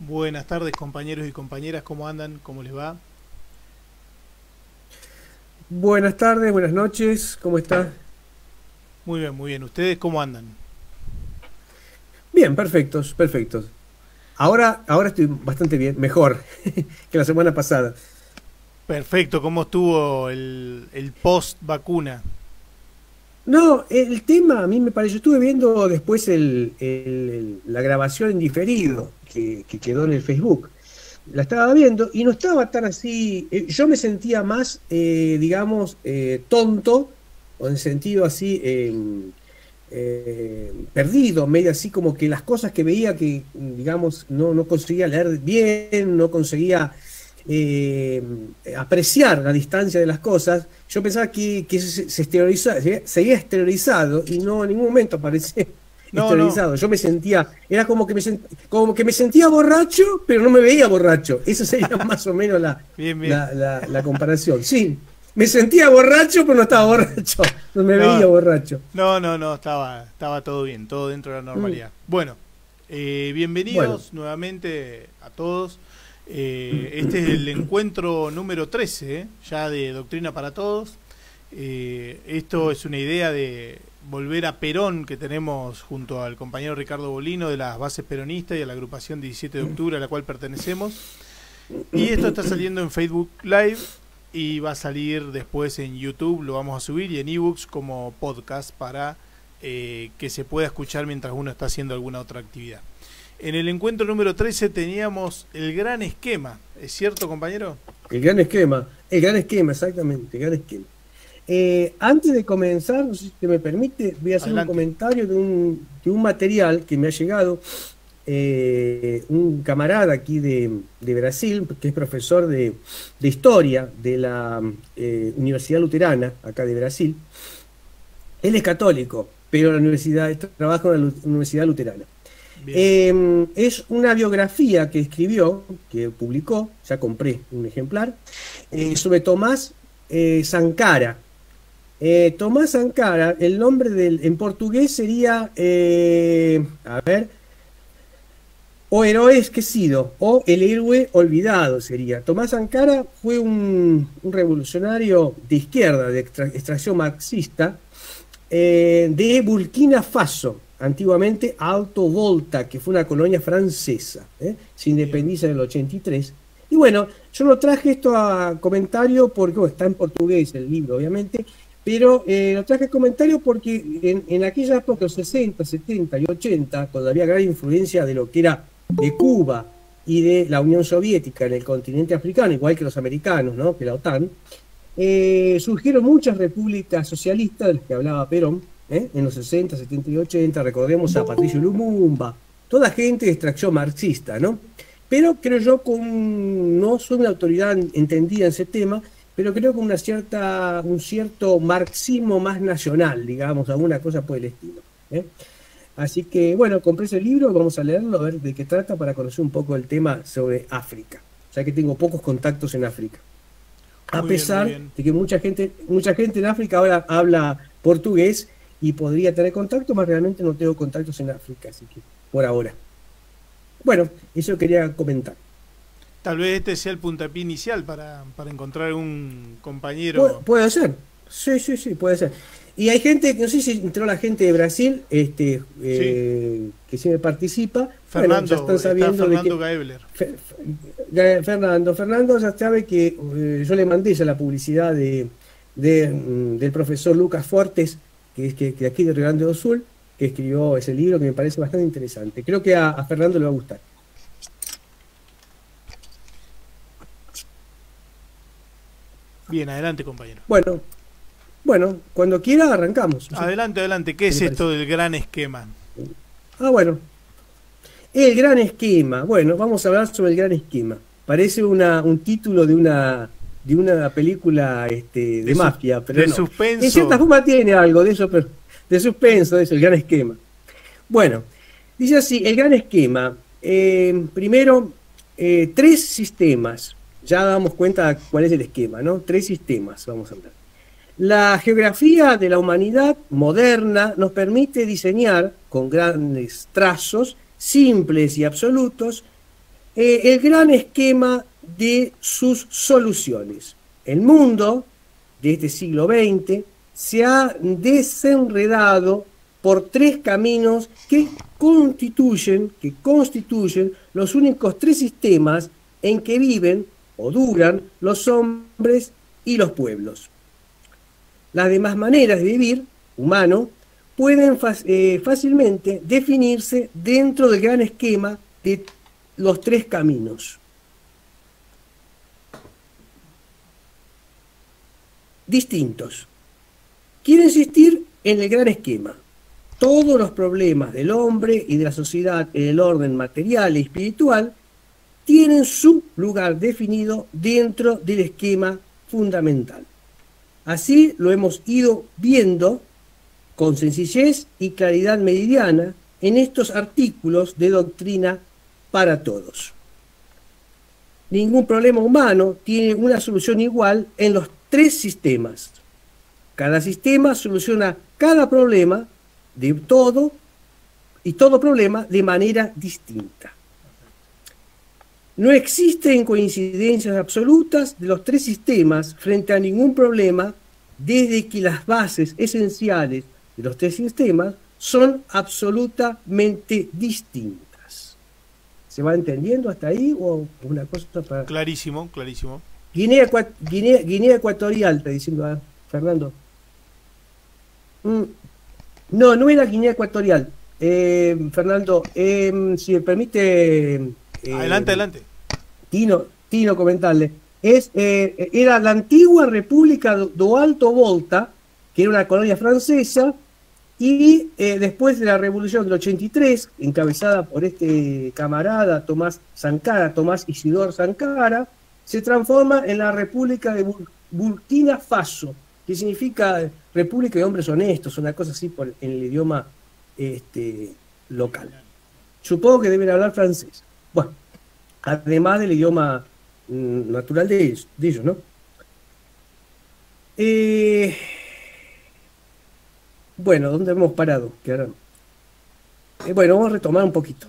Buenas tardes, compañeros y compañeras, ¿cómo andan? ¿Cómo les va? Buenas tardes, buenas noches, ¿cómo está? Muy bien, muy bien. ¿Ustedes cómo andan? Bien, perfectos, perfectos. Ahora estoy bastante bien, mejor que la semana pasada. Perfecto, ¿cómo estuvo el post vacuna? No, el tema a mí me pareció, estuve viendo después la grabación en diferido que quedó en el Facebook. La estaba viendo y no estaba tan así, yo me sentía más, digamos, tonto, o en sentido así, perdido, medio así como que las cosas que veía que, digamos, no conseguía leer bien, no conseguía eh, apreciar la distancia de las cosas. Yo pensaba que se seguía exteriorizado y no en ningún momento aparecía No, no. exteriorizado. Yo me sentía, era como que me sentía borracho, pero no me veía borracho. Esa sería más o menos Bien, bien. la comparación. Sí, me sentía borracho, pero no estaba borracho, no me veía No, borracho. no, estaba todo bien, todo dentro de la Mm, normalidad. Bueno, bueno. bienvenidos nuevamente a todos. Este es el encuentro número 13, ya de Doctrina para Todos. Esto es una idea de volver a Perón que tenemos junto al compañero Ricardo Bolino de las bases peronistas y a la agrupación 17 de octubre a la cual pertenecemos. Y esto está saliendo en Facebook Live y va a salir después en YouTube, lo vamos a subir, y en ebooks como podcast para que se pueda escuchar mientras uno está haciendo alguna otra actividad. En el encuentro número 13 teníamos el gran esquema, ¿es cierto, compañero? El gran esquema, exactamente, el gran esquema. Antes de comenzar, no sé si te me permite, voy a hacer un Adelante. comentario de un material que me ha llegado, un camarada aquí de Brasil, que es profesor de historia de la Universidad Luterana, acá de Brasil. Él es católico, pero la universidad, trabaja en la Universidad Luterana. Bien. Es una biografía que escribió, que publicó, ya compré un ejemplar, sobre Tomás Sankara. Tomás Sankara, el nombre en portugués sería, a ver, o héroe esquecido, o el héroe olvidado sería. Tomás Sankara fue un revolucionario de izquierda, de extracción marxista, de Burkina Faso, antiguamente Alto Volta, que fue una colonia francesa, se Bien. independiza en el 83. Y bueno, yo no traje esto a comentario porque bueno, está en portugués el libro, obviamente, pero lo traje a comentario porque en aquella época, los 60, 70 y 80, cuando había gran influencia de lo que era de Cuba y de la Unión Soviética en el continente africano, igual que los americanos, ¿no? Que la OTAN, surgieron muchas repúblicas socialistas de las que hablaba Perón, en los 60, 70 y 80. Recordemos a Patricio Lumumba, toda gente de extracción marxista, ¿no? Pero creo yo, no soy una autoridad entendida en ese tema, pero creo que un cierto marxismo más nacional, digamos, alguna cosa por el estilo. Así que, bueno, compré ese libro, vamos a leerlo, a ver de qué trata para conocer un poco el tema sobre África, ya que tengo pocos contactos en África, a Muy bien, muy pesar bien. de que mucha gente en África ahora habla portugués y podría tener contacto, mas realmente no tengo contactos en África, así que por ahora. Bueno, eso quería comentar. Tal vez este sea el puntapié inicial para encontrar un compañero. Puede ser, sí, sí, sí, puede ser. Y hay gente, no sé si entró la gente de Brasil, Sí, que siempre participa, bueno, ya están Fernando, está sabiendo de Fernando que Gaebler. Fernando ya sabe que yo le mandé ya la publicidad del profesor Lucas Fortes, que aquí de Rio Grande do Sul, que escribió ese libro que me parece bastante interesante. Creo que a Fernando le va a gustar. Bien, adelante, compañero. Bueno, bueno, cuando quiera arrancamos. No sé, Adelante, adelante. ¿Qué ¿qué es le parece? esto del gran esquema? Bueno, el gran esquema. Bueno, vamos a hablar sobre el gran esquema. Parece un título de una película De, de mafia, pero de no. En cierta suspenso. forma tiene algo de eso, pero de suspenso, de eso, el gran esquema. Bueno, dice así, el gran esquema. Primero, tres sistemas. Ya damos cuenta cuál es el esquema, ¿no? Tres sistemas, vamos a hablar. La geografía de la humanidad moderna nos permite diseñar con grandes trazos, simples y absolutos, el gran esquema de sus soluciones. El mundo de este siglo XX se ha desenredado por tres caminos que constituyen los únicos tres sistemas en que viven o duran los hombres y los pueblos. Las demás maneras de vivir, humano, pueden fácilmente definirse dentro del gran esquema de los tres caminos. Distintos. Quiero insistir en el gran esquema. Todos los problemas del hombre y de la sociedad en el orden material y espiritual tienen su lugar definido dentro del esquema fundamental. Así lo hemos ido viendo con sencillez y claridad meridiana en estos artículos de Doctrina para Todos. Ningún problema humano tiene una solución igual en los tres sistemas. Cada sistema soluciona cada problema de todo y todo problema de manera distinta. No existen coincidencias absolutas de los tres sistemas frente a ningún problema desde que las bases esenciales de los tres sistemas son absolutamente distintas. ¿Se va entendiendo hasta ahí o una cosa para...? Clarísimo, clarísimo. Guinea Ecuatorial, está diciendo Fernando. No, no era Guinea Ecuatorial. Fernando, si me permite... adelante. Tino, comentarle. Era la antigua República do Alto Volta, que era una colonia francesa, y después de la Revolución del 83, encabezada por este camarada Tomás Isidor Sankara, se transforma en la República de Burkina Faso, que significa República de Hombres Honestos, una cosa así en el idioma local. Supongo que deben hablar francés. Bueno, además del idioma natural de ellos, ¿no? Bueno, ¿dónde hemos parado? Bueno, vamos a retomar un poquito.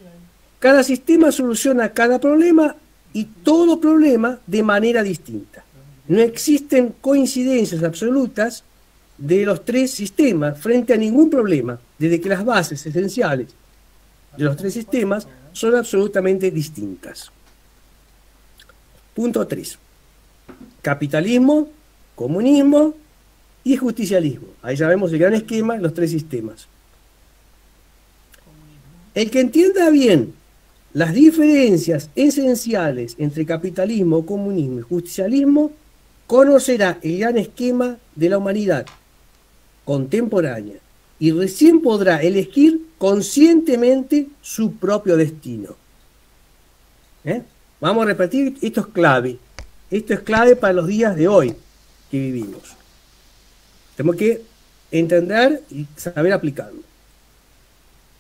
Cada sistema soluciona cada problema y todo problema de manera distinta. No existen coincidencias absolutas de los tres sistemas frente a ningún problema, desde que las bases esenciales de los tres sistemas son absolutamente distintas. Punto 3. Capitalismo, comunismo y justicialismo. Ahí ya vemos el gran esquema de los tres sistemas. El que entienda bien las diferencias esenciales entre capitalismo, comunismo y justicialismo conocerá el gran esquema de la humanidad contemporánea y recién podrá elegir conscientemente su propio destino. Vamos a repetir, esto es clave. Esto es clave para los días de hoy que vivimos. Tenemos que entender y saber aplicarlo.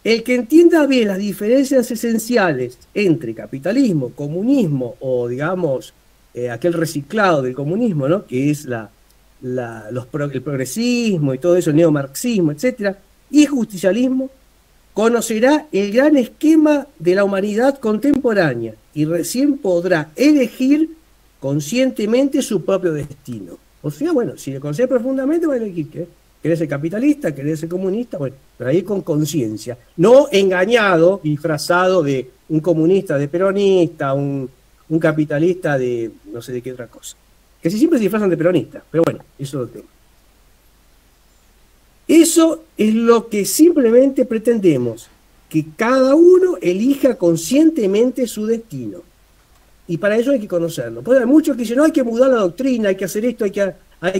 El que entienda bien las diferencias esenciales entre capitalismo, comunismo o, digamos, aquel reciclado del comunismo, ¿no?, que es el progresismo y todo eso, el neomarxismo, etc., y justicialismo, conocerá el gran esquema de la humanidad contemporánea y recién podrá elegir conscientemente su propio destino. O sea, bueno, si le conoce profundamente, va a elegir qué. ¿Querés ser capitalista? ¿Querés ser comunista? Bueno, pero ahí con conciencia. No engañado, disfrazado de un comunista, de peronista, un capitalista de no sé de qué otra cosa. Que si siempre se disfrazan de peronista, pero bueno, eso es otro tema. Eso es lo que simplemente pretendemos, que cada uno elija conscientemente su destino. Y para eso hay que conocerlo. Pues hay muchos que dicen, no, hay que mudar la doctrina, hay que hacer esto, hay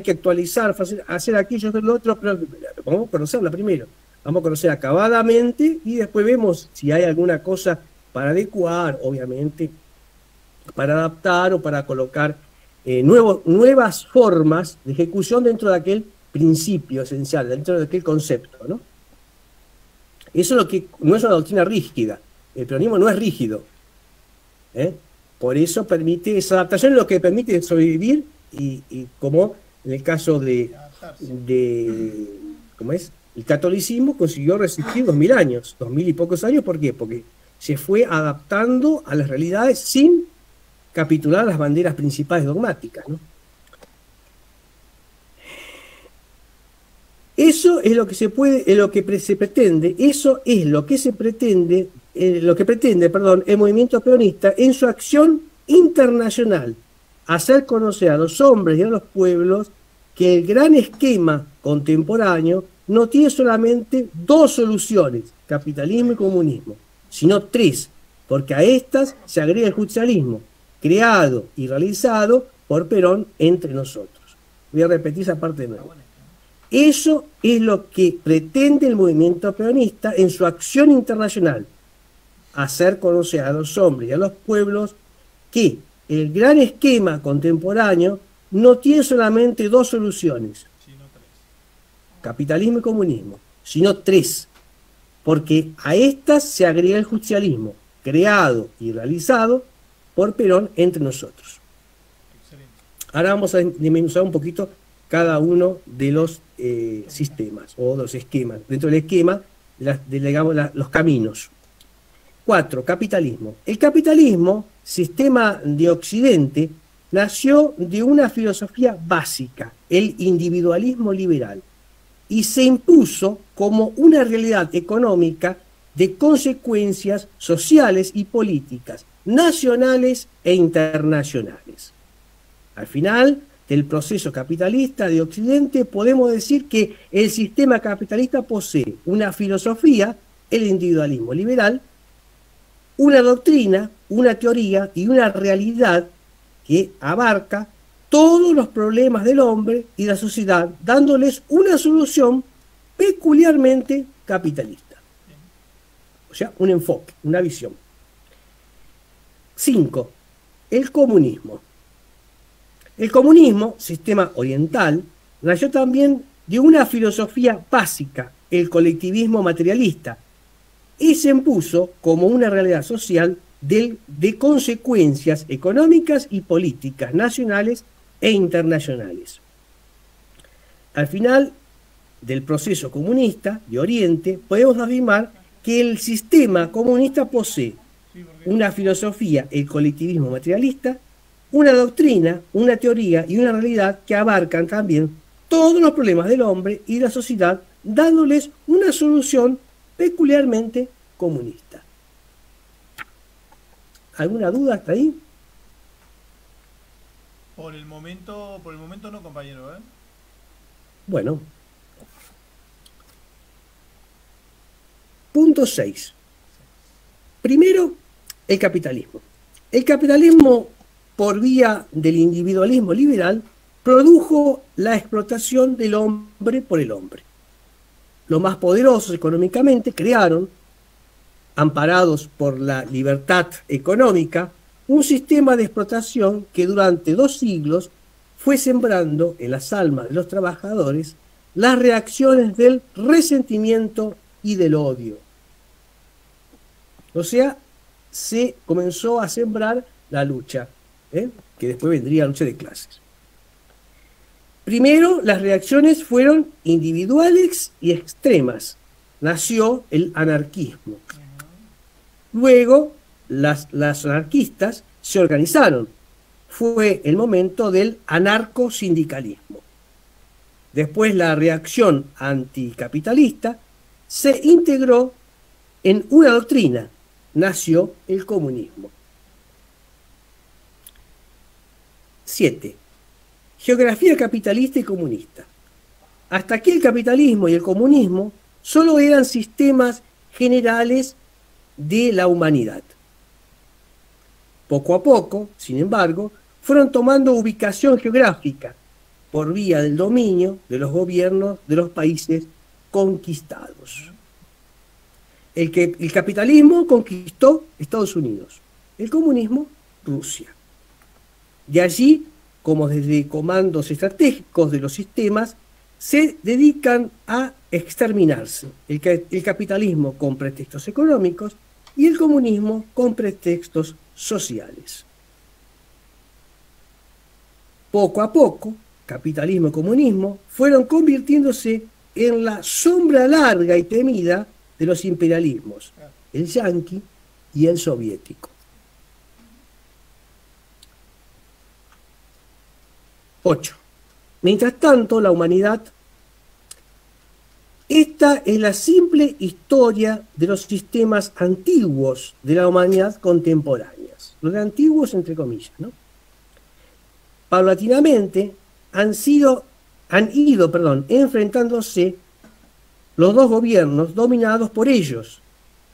que actualizar, hacer aquello, hacer lo otro, pero vamos a conocerla primero. Vamos a conocer acabadamente y después vemos si hay alguna cosa para adecuar, obviamente, para adaptar o para colocar nuevas formas de ejecución dentro de aquel principio esencial, dentro de aquel concepto, ¿no? Eso es lo que no es una doctrina rígida. El peronismo no es rígido. Por eso permite esa adaptación, es lo que permite sobrevivir y como en el caso de ¿cómo es? El catolicismo consiguió resistir 2000 años, 2000 y pocos años. ¿Por qué? Porque se fue adaptando a las realidades sin capitular las banderas principales dogmáticas, ¿no? Eso es lo que se puede, es lo que se pretende, eso es lo que se pretende, perdón, el movimiento peronista en su acción internacional, hacer conocer a los hombres y a los pueblos que el gran esquema contemporáneo no tiene solamente dos soluciones, capitalismo y comunismo, sino tres, porque a estas se agrega el justicialismo, creado y realizado por Perón entre nosotros. Voy a repetir esa parte de nuevo. Eso es lo que pretende el movimiento peronista en su acción internacional, hacer conocer a los hombres y a los pueblos que el gran esquema contemporáneo no tiene solamente dos soluciones, capitalismo y comunismo, sino tres, porque a estas se agrega el justicialismo, creado y realizado por Perón entre nosotros. Ahora vamos a desmenuzar un poquito cada uno de los sistemas o los esquemas. Dentro del esquema, digamos, los caminos. 4. Capitalismo. El capitalismo, sistema de Occidente, nació de una filosofía básica, el individualismo liberal, y se impuso como una realidad económica de consecuencias sociales y políticas, nacionales e internacionales. Al final del proceso capitalista de Occidente, podemos decir que el sistema capitalista posee una filosofía, el individualismo liberal, una doctrina, una teoría y una realidad que abarca todos los problemas del hombre y de la sociedad, dándoles una solución peculiarmente capitalista. O sea, un enfoque, una visión. 5. El comunismo. El comunismo, sistema oriental, nació también de una filosofía básica, el colectivismo materialista, y se impuso como una realidad social de consecuencias económicas y políticas nacionales e internacionales. Al final del proceso comunista de Oriente, podemos afirmar que el sistema comunista posee una filosofía, el colectivismo materialista, una doctrina, una teoría y una realidad que abarcan también todos los problemas del hombre y de la sociedad, dándoles una solución peculiarmente comunista. ¿Alguna duda hasta ahí? Por el momento no, compañero, ¿eh? Bueno. Punto 6. Primero, el capitalismo. El capitalismo, por vía del individualismo liberal, produjo la explotación del hombre por el hombre. Los más poderosos económicamente crearon, amparados por la libertad económica, un sistema de explotación que durante 2 siglos fue sembrando en las almas de los trabajadores las reacciones del resentimiento y del odio. O sea, se comenzó a sembrar la lucha, que después vendría la lucha de clases. Primero, las reacciones fueron individuales y extremas. Nació el anarquismo. Luego, las anarquistas se organizaron. Fue el momento del anarcosindicalismo. Después, la reacción anticapitalista se integró en una doctrina. Nació el comunismo. 7. Geografía capitalista y comunista. Hasta aquí el capitalismo y el comunismo solo eran sistemas generales de la humanidad. Poco a poco, sin embargo, fueron tomando ubicación geográfica por vía del dominio de los gobiernos de los países conquistados. El capitalismo conquistó Estados Unidos, el comunismo Rusia. De allí, como desde comandos estratégicos de los sistemas, se dedican a exterminarse. El capitalismo con pretextos económicos y el comunismo con pretextos sociales. Poco a poco, capitalismo y comunismo fueron convirtiéndose en la sombra larga y temida de los imperialismos, el yanqui, y el soviético. 8. Mientras tanto, la humanidad, esta es la simple historia de los sistemas antiguos de la humanidad contemporáneas. Los de antiguos, entre comillas, ¿no? Paulatinamente han ido enfrentándose los dos gobiernos dominados por ellos.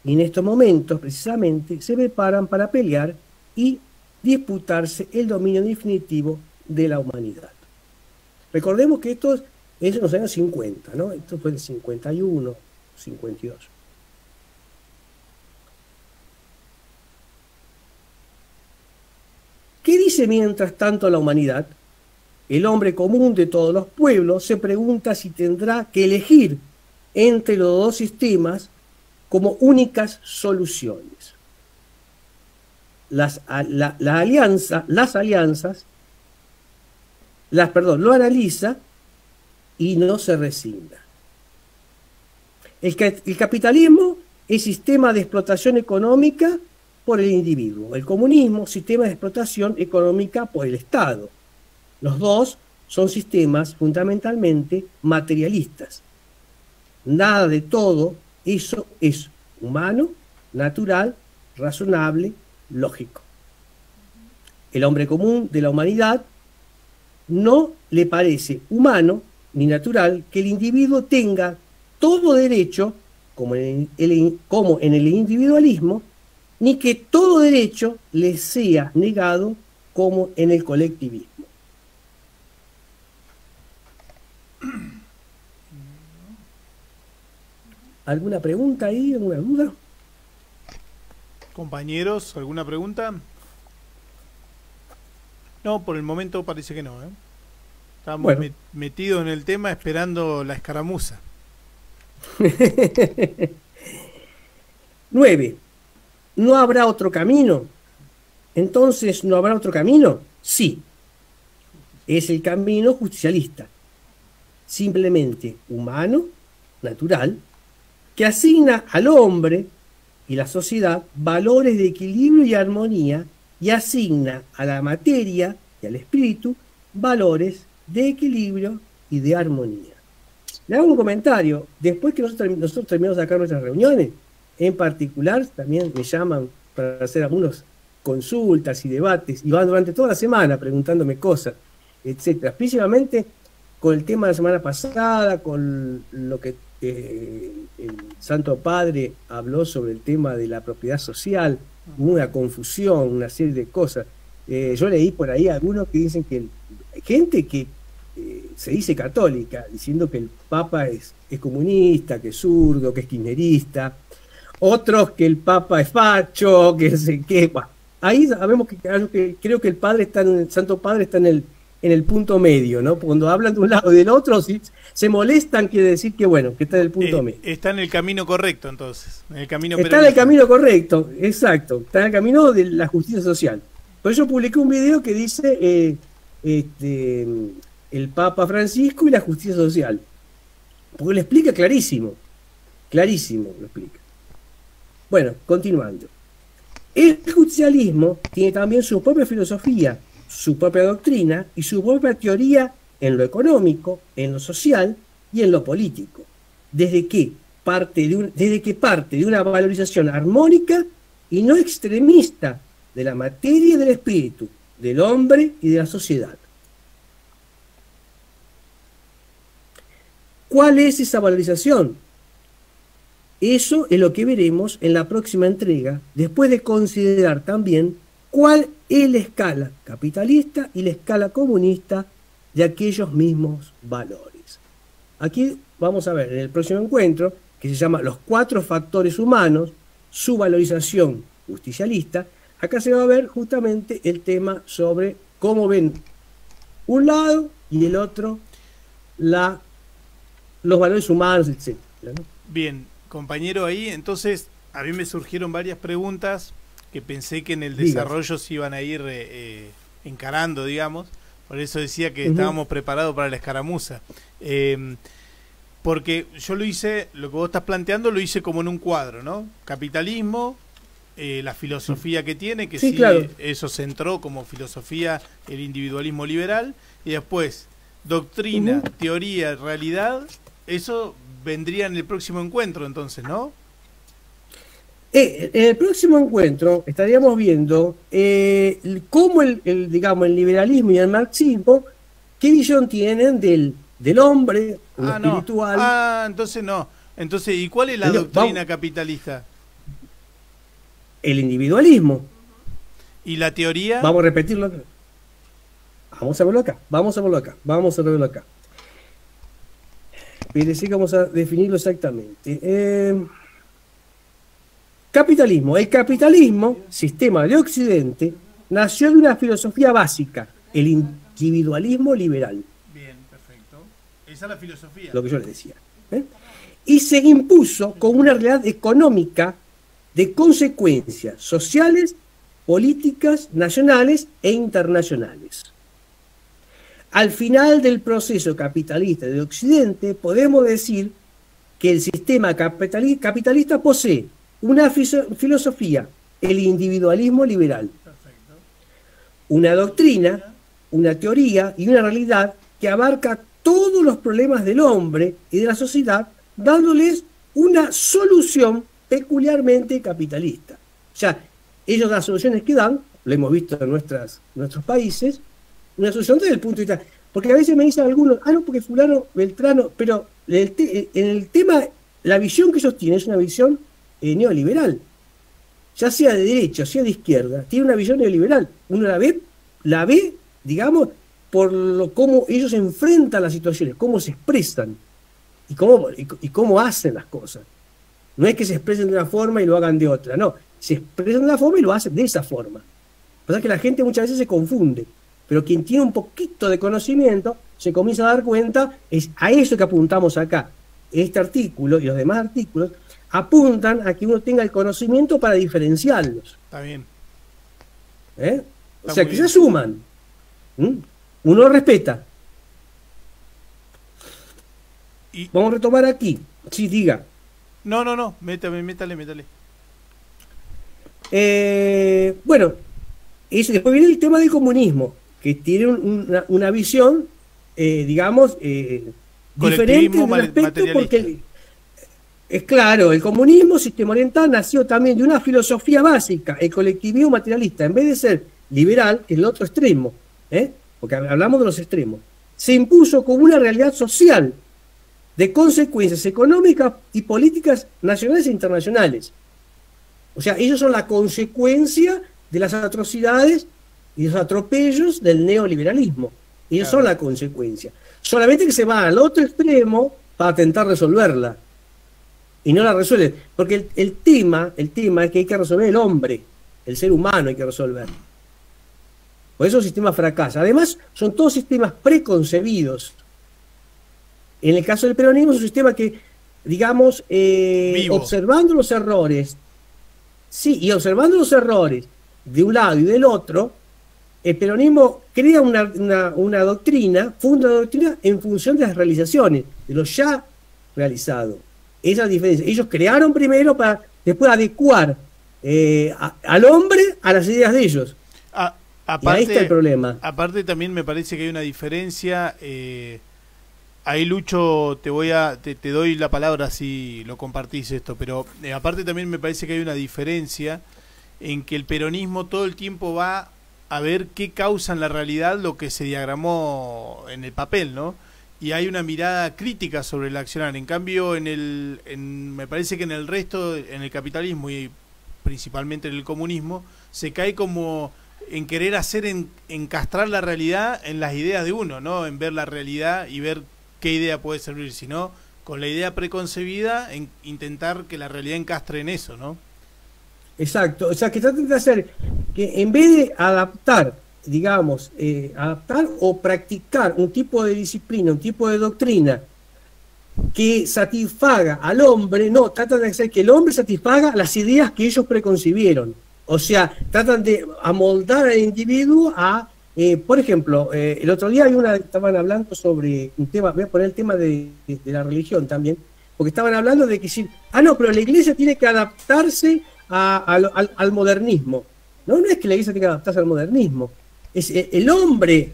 Y en estos momentos, precisamente, se preparan para pelear y disputarse el dominio definitivo de la humanidad. Recordemos que esto es en los años 50, ¿no? Esto fue el 51, 52. ¿Qué dice mientras tanto la humanidad? El hombre común de todos los pueblos se pregunta si tendrá que elegir entre los dos sistemas como únicas soluciones. Lo analiza y no se resigna. El capitalismo es sistema de explotación económica por el individuo. El comunismo, sistema de explotación económica por el Estado. Los dos son sistemas fundamentalmente materialistas. Nada de todo eso es humano, natural, razonable, lógico. El hombre común de la humanidad no le parece humano ni natural que el individuo tenga todo derecho, como en el individualismo, ni que todo derecho le sea negado, como en el colectivismo. ¿Alguna pregunta ahí? ¿Alguna duda? Compañeros, ¿alguna pregunta? No, por el momento parece que no, ¿eh? Estamos metidos en el tema esperando la escaramuza. 9. ¿No habrá otro camino? Entonces, ¿no habrá otro camino? Sí. Es el camino justicialista. Simplemente humano, natural, que asigna al hombre y la sociedad valores de equilibrio y armonía y asigna a la materia y al espíritu valores de equilibrio y de armonía. Le hago un comentario. Después que nosotros terminamos de sacar nuestras reuniones, en particular también me llaman para hacer algunas consultas y debates, y van durante toda la semana preguntándome cosas, etcétera. Principalmente con el tema de la semana pasada, con lo que el Santo Padre habló sobre el tema de la propiedad social, una confusión, una serie de cosas. Yo leí por ahí algunos que dicen que gente que se dice católica, diciendo que el Papa es comunista, que es zurdo, que es kirchnerista, otros que el Papa es facho, que sé qué. Bueno, ahí sabemos que creo que el Santo Padre está en el punto medio, ¿no? Cuando hablan de un lado y del otro, si se molestan, quiere decir que bueno, que está en el punto medio. Está en el camino correcto, entonces. En el camino está en el camino correcto, exacto. Está en el camino de la justicia social. Por eso publiqué un video que dice el Papa Francisco y la justicia social. Porque lo explica clarísimo. Clarísimo lo explica. Bueno, continuando. El justicialismo tiene también su propia filosofía, su propia doctrina y su propia teoría en lo económico, en lo social y en lo político, desde que parte de una valorización armónica y no extremista de la materia y del espíritu, del hombre y de la sociedad. ¿Cuál es esa valorización? Eso es lo que veremos en la próxima entrega, después de considerar también cuál es la escala capitalista y la escala comunista de aquellos mismos valores. Aquí vamos a ver en el próximo encuentro, que se llama Los 4 factores humanos, su valorización justicialista. Acá se va a ver justamente el tema sobre cómo ven un lado y el otro los valores humanos, etc., ¿no? Bien, compañero, ahí entonces a mí me surgieron varias preguntas que pensé que en el desarrollo se iban a ir encarando, digamos. Por eso decía que estábamos preparados para la escaramuza. Porque yo lo hice, lo que vos estás planteando, lo hice como en un cuadro, ¿no? Capitalismo, la filosofía que tiene, que Sí, sí, claro. eso centró como filosofía el individualismo liberal, y después doctrina, teoría, realidad, eso vendría en el próximo encuentro entonces, ¿no? En el próximo encuentro estaríamos viendo cómo digamos, el liberalismo y el marxismo, qué visión tienen del hombre, lo No. espiritual. Entonces no. Entonces, ¿y cuál es la No, doctrina capitalista? El individualismo. ¿Y la teoría? Vamos a repetirlo acá. Vamos a verlo acá. Fíjense que vamos a definirlo exactamente. Capitalismo. El capitalismo, sistema de Occidente, nació de una filosofía básica, el individualismo liberal. Bien, perfecto. Esa es la filosofía. Lo que yo les decía. Y se impuso como una realidad económica de consecuencias sociales, políticas, nacionales e internacionales. Al final del proceso capitalista de Occidente, podemos decir que el sistema capitalista posee una filosofía, el individualismo liberal, Perfecto. una doctrina, una teoría y una realidad que abarca todos los problemas del hombre y de la sociedad, dándoles una solución peculiarmente capitalista. O sea, ellos las soluciones que dan, lo hemos visto en nuestros países, una solución desde el punto de vista... Porque a veces me dicen algunos, no, porque fulano, Beltrano, pero en el tema, la visión que ellos tienen es una visión neoliberal. Ya sea de derecha, sea de izquierda, tiene una visión neoliberal. Uno la ve, digamos, por cómo ellos enfrentan las situaciones, cómo se expresan y cómo hacen las cosas. No es que se expresen de una forma y lo hagan de otra, no. Se expresan de una forma y lo hacen de esa forma. Lo que pasa es que la gente muchas veces se confunde, pero quien tiene un poquito de conocimiento se comienza a dar cuenta, es a eso que apuntamos acá. Este artículo y los demás artículos apuntan a que uno tenga el conocimiento para diferenciarlos. Está bien. O sea, que se suman. Uno lo respeta. Vamos a retomar aquí. Sí, diga. No, métale. Bueno, después viene el tema del comunismo, que tiene una visión, digamos, diferente en un aspecto, porque es claro, el comunismo, sistema oriental, nació también de una filosofía básica, el colectivismo materialista, en vez de ser liberal, que es el otro extremo, porque hablamos de los extremos, se impuso como una realidad social de consecuencias económicas y políticas nacionales e internacionales. O sea, ellos son la consecuencia de las atrocidades y los atropellos del neoliberalismo. Ellos son la consecuencia. Solamente que se va al otro extremo para intentar resolverla. Y no la resuelve. Porque el tema es que hay que resolver el hombre, el ser humano hay que resolver. Por eso el sistema fracasa. Además, son todos sistemas preconcebidos. En el caso del peronismo es un sistema que, digamos, observando los errores, y observando los errores de un lado y del otro, el peronismo crea una doctrina, funda una doctrina en función de las realizaciones, de lo ya realizado. Esa es la diferencia. Ellos crearon primero para después adecuar al hombre a las ideas de ellos. Aparte, y ahí está el problema. Aparte también me parece que hay una diferencia. Ahí, Lucho, te doy la palabra si lo compartís esto, pero aparte también me parece que hay una diferencia en que el peronismo todo el tiempo va a ver qué causa en la realidad lo que se diagramó en el papel, ¿no? Y hay una mirada crítica sobre el accionar. En cambio, me parece que en el resto, en el capitalismo y principalmente en el comunismo, se cae como en querer encastrar la realidad en las ideas de uno, ¿no? En ver la realidad y ver qué idea puede servir, sino con la idea preconcebida en intentar que la realidad encastre en eso, ¿no? Exacto, o sea, que traten de hacer que en vez de adaptar, digamos, adaptar o practicar un tipo de disciplina, un tipo de doctrina que satisfaga al hombre, no, tratan de hacer que el hombre satisfaga las ideas que ellos preconcibieron. O sea, tratan de amoldar al individuo a, por ejemplo, el otro día estaban hablando sobre un tema, voy a poner el tema de la religión también, porque estaban hablando de que no, pero la iglesia tiene que adaptarse al modernismo. No es que la iglesia tenga que adaptarse al modernismo. Es el hombre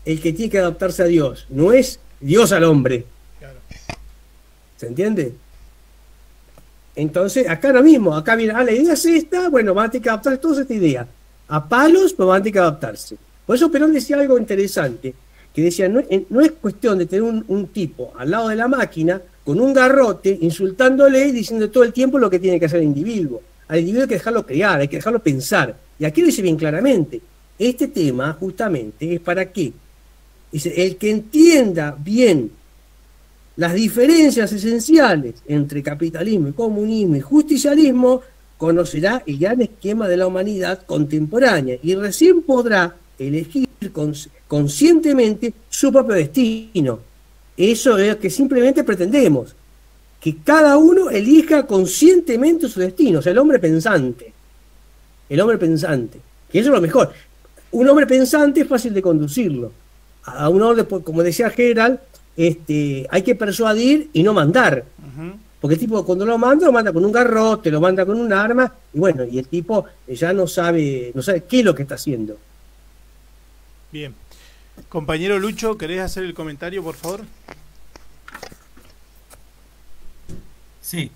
el que tiene que adaptarse a Dios, no es Dios al hombre. Claro. ¿Se entiende? Entonces, acá lo mismo, acá mira, la idea es esta, bueno, van a tener que adaptarse todos a esta idea. A palos, pero van a tener que adaptarse. Por eso Perón decía algo interesante, que decía, no es cuestión de tener un tipo al lado de la máquina, con un garrote, insultándole y diciendo todo el tiempo lo que tiene que hacer el individuo. Al individuo hay que dejarlo crear, hay que dejarlo pensar. Y aquí lo dice bien claramente. Este tema, justamente, es para qué. Dice, el que entienda bien las diferencias esenciales entre capitalismo y comunismo y justicialismo, conocerá el gran esquema de la humanidad contemporánea y recién podrá elegir conscientemente su propio destino. Eso es lo que simplemente pretendemos, que cada uno elija conscientemente su destino, o sea, el hombre pensante, que eso es lo mejor. Un hombre pensante es fácil de conducirlo. A un hombre, como decía Gerald, hay que persuadir y no mandar. Porque el tipo cuando lo manda con un garrote, lo manda con un arma, y bueno, y el tipo ya no sabe qué es lo que está haciendo. Bien. Compañero Lucho, ¿querés hacer el comentario, por favor? Sí.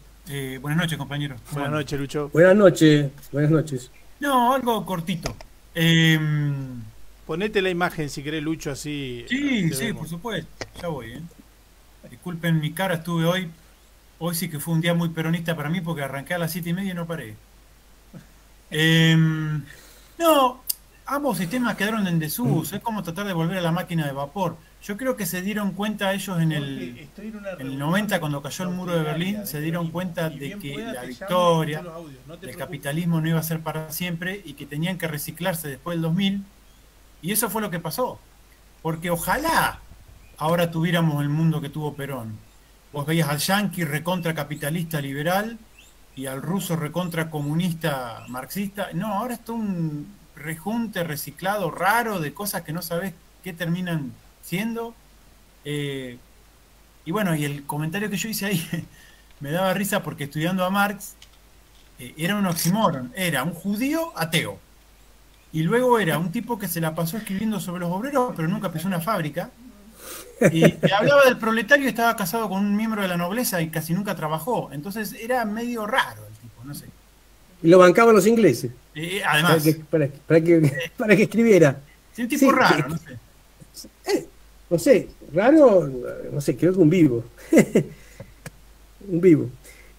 Buenas noches, compañero. Buenas noches, Lucho. Buenas noches. No, algo cortito. Ponete la imagen si querés, Lucho, así. Sí, por supuesto. Ya voy, ¿eh? Disculpen mi cara, estuve hoy. Hoy sí que fue un día muy peronista para mí porque arranqué a las 7:30 y no paré. No, ambos sistemas quedaron en desuso. Es como tratar de volver a la máquina de vapor. Yo creo que se dieron cuenta ellos en el 90, cuando cayó el muro de Berlín, se dieron cuenta de que la victoria del capitalismo no iba a ser para siempre y que tenían que reciclarse después del 2000. Y eso fue lo que pasó. Porque ojalá ahora tuviéramos el mundo que tuvo Perón. Vos veías al yanqui recontra capitalista liberal y al ruso recontra comunista marxista. No, ahora es todo un rejunte reciclado raro de cosas que no sabés qué terminan siendo. Y bueno, y el comentario que yo hice ahí me daba risa porque estudiando a Marx era un oxímoron. Era un judío ateo. Y luego era un tipo que se la pasó escribiendo sobre los obreros, pero nunca pisó una fábrica. Y hablaba del proletario y estaba casado con un miembro de la nobleza y casi nunca trabajó. Entonces era medio raro el tipo, no sé. Y lo bancaban los ingleses. Además. Para que escribiera. Sí, un tipo raro, no sé. No sé, raro, no sé, creo que un vivo. Un vivo.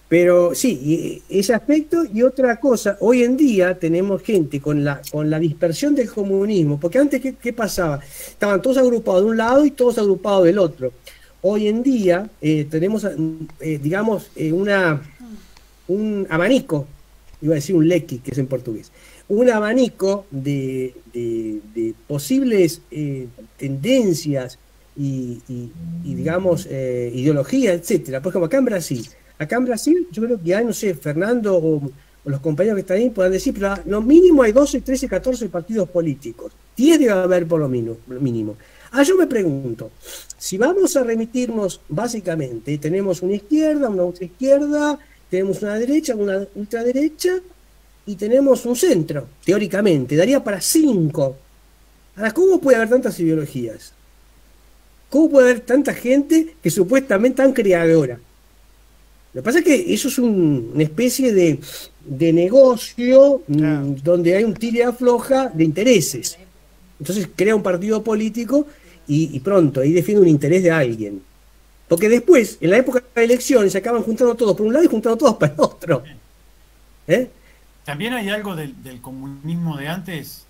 Pero sí, ese aspecto y otra cosa, hoy en día tenemos gente con la dispersión del comunismo, porque antes, ¿qué pasaba? Estaban todos agrupados de un lado y todos agrupados del otro. Hoy en día tenemos, digamos, un abanico, iba a decir un lequi, que es en portugués, un abanico de posibles tendencias y digamos, ideología, etcétera. Por ejemplo, acá en Brasil, yo creo que ya, no sé, Fernando o los compañeros que están ahí puedan decir, pero lo mínimo hay 12, 13, 14 partidos políticos. 10 debe haber por lo mínimo. Yo me pregunto, si vamos a remitirnos básicamente, tenemos una izquierda, una ultraizquierda, tenemos una derecha, una ultraderecha y tenemos un centro, teóricamente, daría para 5. Ahora, ¿cómo puede haber tantas ideologías? ¿Cómo puede haber tanta gente que supuestamente tan creadora? Lo que pasa es que eso es una especie de negocio donde hay un tira y afloja de intereses. Entonces crea un partido político y pronto, ahí defiende un interés de alguien. Porque después, en la época de elecciones, se acaban juntando todos por un lado y juntando todos para el otro. También hay algo del comunismo de antes,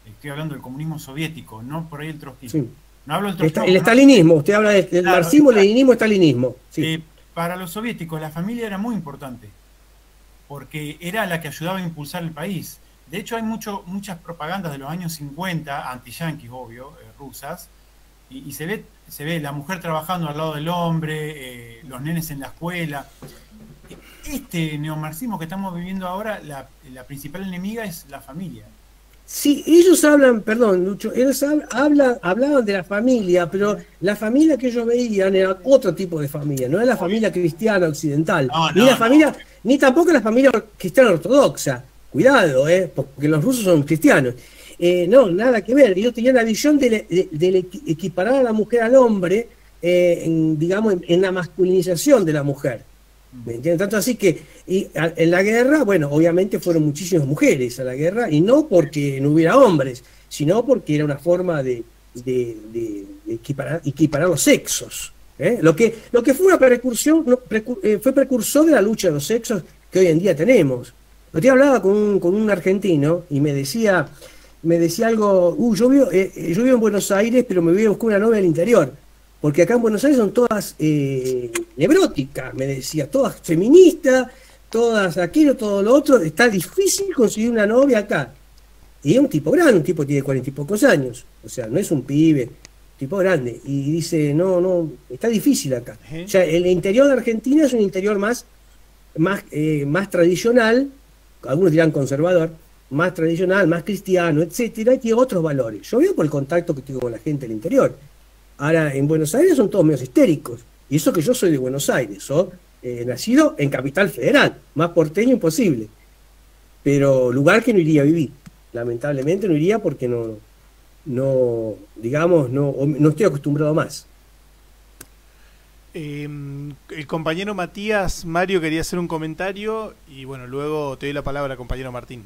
estoy hablando del comunismo soviético, no por ahí el trotskismo. Sí. No hablo del trotskismo. El estalinismo, usted habla del marxismo, leninismo, estalinismo. Sí. Para los soviéticos la familia era muy importante, porque era la que ayudaba a impulsar el país. De hecho hay muchas propagandas de los años 50, anti-yanquis, obvio, rusas, y se ve la mujer trabajando al lado del hombre, los nenes en la escuela. Este neomarxismo que estamos viviendo ahora, la principal enemiga es la familia. Sí, ellos hablan, perdón, Lucho, ellos hablaban de la familia, pero la familia que ellos veían era otro tipo de familia, no era la familia cristiana occidental, No, ni no, la no. familia, ni tampoco la familia cristiana ortodoxa. Cuidado, porque los rusos son cristianos. No, nada que ver. Ellos tenían la visión de equiparar a la mujer al hombre, digamos, en la masculinización de la mujer. ¿Me entiendes? Tanto así que en la guerra, bueno, obviamente fueron muchísimas mujeres a la guerra, y no porque no hubiera hombres, sino porque era una forma de equiparar los sexos. Lo que fue una precursor, fue precursor de la lucha de los sexos que hoy en día tenemos. Yo hablaba con un argentino y me decía algo, yo vivo en Buenos Aires, pero me voy a buscar una novia del interior. Porque acá en Buenos Aires son todas nevróticas, me decía, todas feministas, todas aquello, todo lo otro. Está difícil conseguir una novia acá. Y es un tipo grande, un tipo que tiene 40 y pocos años. O sea, no es un pibe, un tipo grande. Y dice, no, está difícil acá. O sea, el interior de Argentina es un interior más tradicional, algunos dirán conservador, más tradicional, más cristiano, etcétera, y tiene otros valores. Yo veo por el contacto que tengo con la gente del interior. Ahora, en Buenos Aires son todos medios histéricos. Y eso que yo soy de Buenos Aires, soy nacido en Capital Federal, más porteño imposible. Pero lugar que no iría a vivir. Lamentablemente no iría porque no estoy acostumbrado más. El compañero Matías, Mario quería hacer un comentario y bueno, luego te doy la palabra, compañero Martín.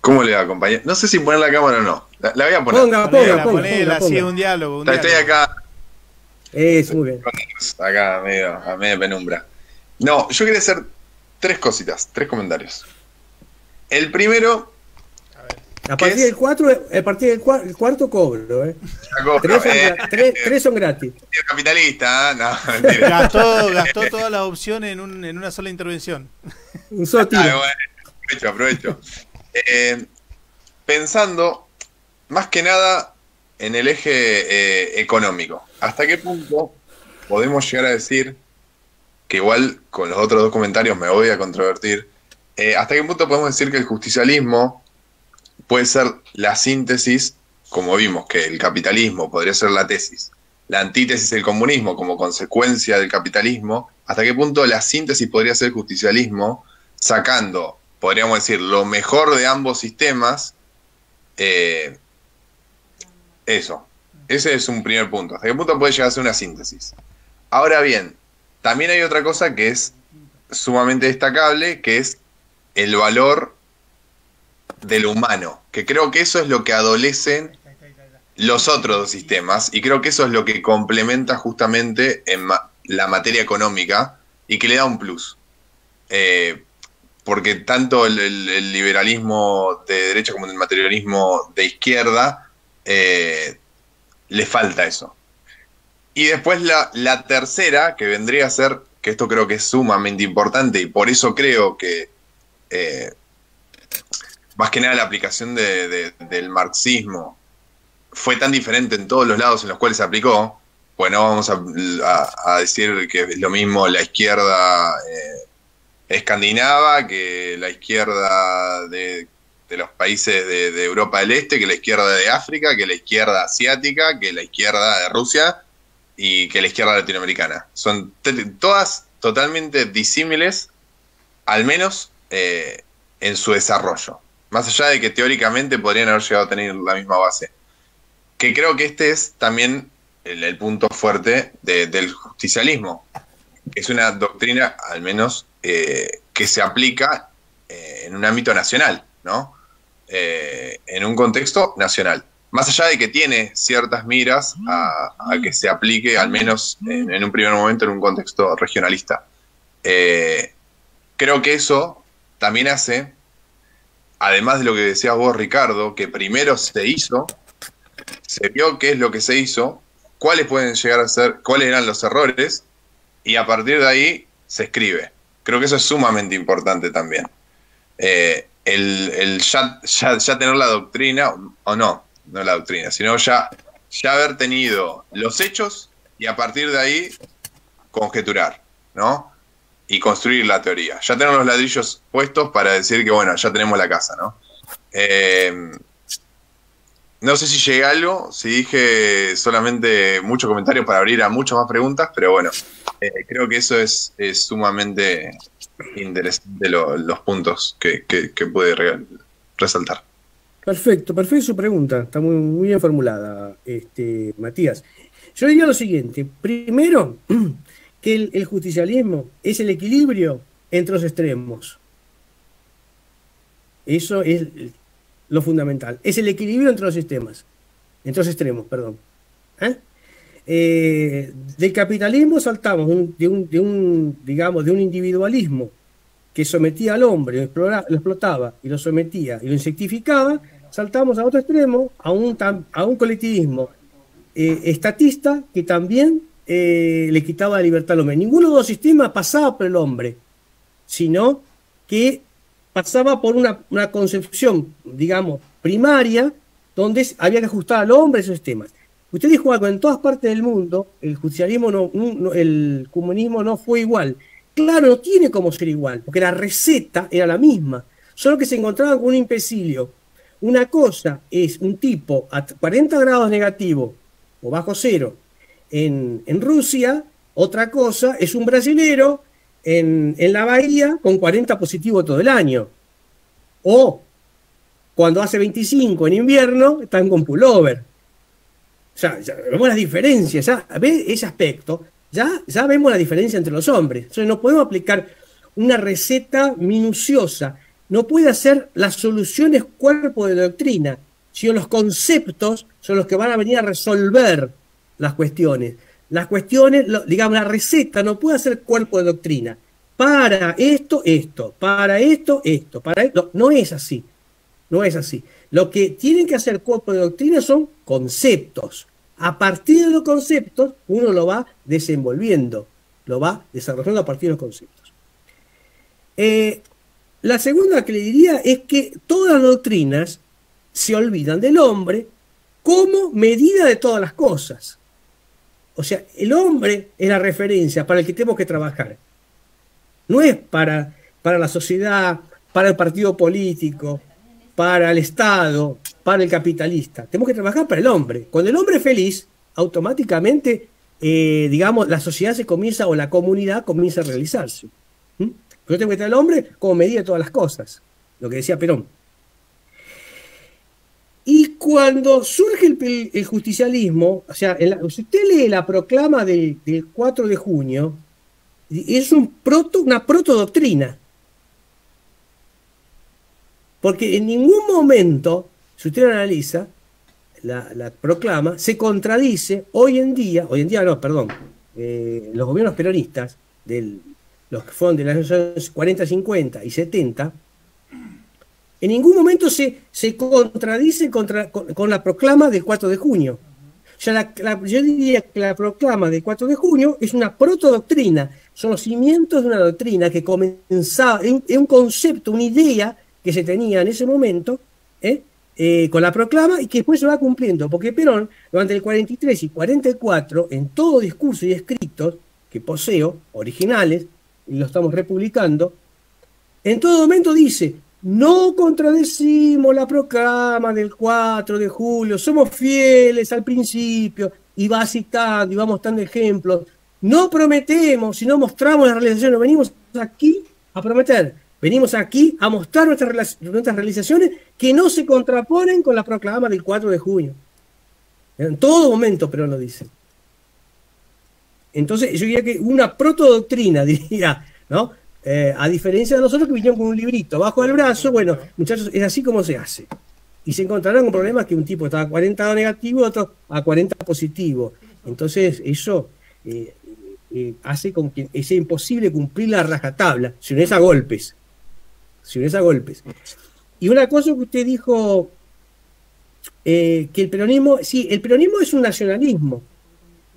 ¿Cómo le va, compañero? No sé si poner la cámara o no. La voy a poner. Ponela, así es un diálogo. Estoy acá. Muy bien. Acá a medio penumbra. No, yo quería hacer tres cositas, tres comentarios. El primero. A partir del cuarto cobro, ¿eh? Tres son gratis. Capitalista, no, mentira. Gastó todas las opciones en una sola intervención. Un solo tiro. Bueno, aprovecho. Pensando más que nada en el eje económico, ¿hasta qué punto podemos llegar a decir, que igual con los otros dos comentarios me voy a controvertir, hasta qué punto podemos decir que el justicialismo puede ser la síntesis, como vimos que el capitalismo podría ser la tesis, la antítesis del comunismo como consecuencia del capitalismo, hasta qué punto la síntesis podría ser el justicialismo, sacando, podríamos decir, lo mejor de ambos sistemas? Eso. Ese es un primer punto. ¿Hasta qué punto puede llegar a ser una síntesis? Ahora bien, también hay otra cosa que es sumamente destacable, que es el valor de lo humano, que creo que eso es lo que adolecen los otros dos sistemas, y creo que eso es lo que complementa justamente en la materia económica y que le da un plus. Porque tanto el liberalismo de derecha como el materialismo de izquierda le falta eso. Y después la tercera, que vendría a ser, que esto creo que es sumamente importante, y por eso creo que más que nada la aplicación del marxismo fue tan diferente en todos los lados en los cuales se aplicó. Bueno, vamos a decir que es lo mismo la izquierda escandinava que la izquierda de los países de Europa del Este, que la izquierda de África, que la izquierda asiática, que la izquierda de Rusia y que la izquierda latinoamericana. Son todas totalmente disímiles, al menos en su desarrollo. Más allá de que teóricamente podrían haber llegado a tener la misma base. Que creo que este es también el punto fuerte del justicialismo. Es una doctrina, al menos, que se aplica en un ámbito nacional, ¿no? En un contexto nacional. Más allá de que tiene ciertas miras a que se aplique, al menos en un primer momento, en un contexto regionalista. Creo que eso también hace, además de lo que decías vos, Ricardo, que primero se vio qué es lo que se hizo, cuáles pueden llegar a ser, cuáles eran los errores, y a partir de ahí se escribe. Creo que eso es sumamente importante también. El ya tener la doctrina, o no la doctrina, sino ya haber tenido los hechos y a partir de ahí conjeturar, ¿no? y construir la teoría. Ya tenemos los ladrillos puestos para decir que, bueno, ya tenemos la casa, ¿no? No sé si llegué a algo, si dije solamente muchos comentarios para abrir a muchas más preguntas, pero bueno, creo que eso es sumamente interesante los puntos que puede resaltar. Perfecto su pregunta, está muy bien formulada, Matías. Yo diría lo siguiente, primero, que el justicialismo es el equilibrio entre los extremos. Eso es lo fundamental, es el equilibrio entre los extremos, perdón. Del capitalismo saltamos de un individualismo que sometía al hombre, lo explotaba y lo sometía y lo insectificaba, saltamos a otro extremo, a un colectivismo estatista que también le quitaba la libertad al hombre. Ninguno de los dos sistemas pasaba por el hombre, sino que pasaba por una concepción, digamos, primaria, donde había que ajustar al hombre esos sistemas. Usted dijo algo, en todas partes del mundo el justicialismo el comunismo no fue igual. Claro, no tiene cómo ser igual, porque la receta era la misma, solo que se encontraban con un empecilio. Una cosa es un tipo a 40 grados negativo o bajo cero en Rusia, otra cosa es un brasilero en la bahía con 40 positivo todo el año. O cuando hace 25 en invierno están con pullover. O sea, ya vemos las diferencias, ya ve ese aspecto, ya vemos la diferencia entre los hombres. Entonces no podemos aplicar una receta minuciosa, no puede hacer las soluciones cuerpo de doctrina, sino los conceptos son los que van a venir a resolver las cuestiones. Las cuestiones, digamos, la receta no puede hacer cuerpo de doctrina. Para esto, para esto, para esto. No es así. No es así. Lo que tienen que hacer cuerpo de doctrina son conceptos. A partir de los conceptos, uno lo va desenvolviendo, lo va desarrollando a partir de los conceptos. La segunda que le diría es que todas las doctrinas se olvidan del hombre como medida de todas las cosas. O sea, el hombre es la referencia para el que tenemos que trabajar. No es para la sociedad, para el partido político, para el Estado, para el capitalista. Tenemos que trabajar para el hombre. Cuando el hombre es feliz, automáticamente, digamos, la sociedad se comienza, o la comunidad comienza a realizarse. Yo tengo que tener al hombre como medida de todas las cosas, lo que decía Perón. Y cuando surge el justicialismo, o sea, si usted lee la proclama del 4 de junio, es una protodoctrina. Porque en ningún momento, si usted analiza la proclama, se contradice los gobiernos peronistas, los que fueron de los años 40, 50 y 70, en ningún momento se contradice con la proclama del 4 de junio. O sea, yo diría que la proclama del 4 de junio es una protodoctrina, son los cimientos de una doctrina que comenzaba, es un concepto, una idea que se tenía en ese momento, con la proclama, y que después se va cumpliendo, porque Perón, durante el 43 y 44, en todo discurso y escritos que poseo, originales, y lo estamos republicando, en todo momento dice: no contradecimos la proclama del 4 de julio, somos fieles al principio, y va citando, y va mostrando ejemplos. No prometemos, sino mostramos la realización. No venimos aquí a prometer, venimos aquí a mostrar nuestras realizaciones que no se contraponen con la proclama del 4 de junio. En todo momento Perón lo dice. Entonces yo diría que una protodoctrina, diría, ¿no? A diferencia de nosotros que vinieron con un librito bajo el brazo, bueno, muchachos, es así como se hace. Y se encontrarán con problemas que un tipo estaba a 40 negativo y otro a 40 positivo. Entonces eso hace con que sea imposible cumplir la rajatabla, si no es a golpes. Y una cosa que usted dijo, que el peronismo, sí, el peronismo es un nacionalismo,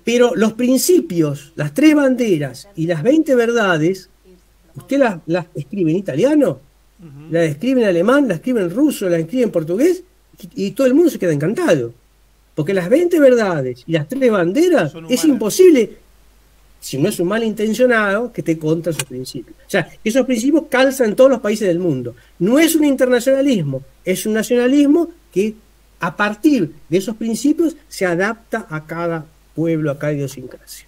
pero los principios, las 3 banderas y las 20 verdades, usted las escribe en italiano, las escribe en alemán, las escribe en ruso, las escribe en portugués, y todo el mundo se queda encantado. Porque las 20 verdades y las 3 banderas es imposible. si no es un malintencionado, que esté contra esos principios. O sea, esos principios calzan en todos los países del mundo. No es un internacionalismo, es un nacionalismo que a partir de esos principios se adapta a cada pueblo, a cada idiosincrasia.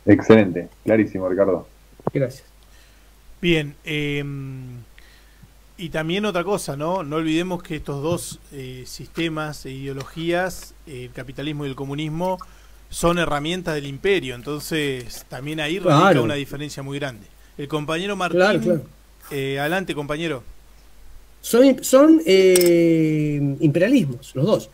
Excelente, clarísimo, Ricardo. Gracias. Bien, y también otra cosa, ¿no? No olvidemos que estos dos sistemas e ideologías, el capitalismo y el comunismo, son herramientas del imperio, entonces también ahí radica una diferencia muy grande. El compañero Martín, adelante, compañero. Son imperialismos, los dos.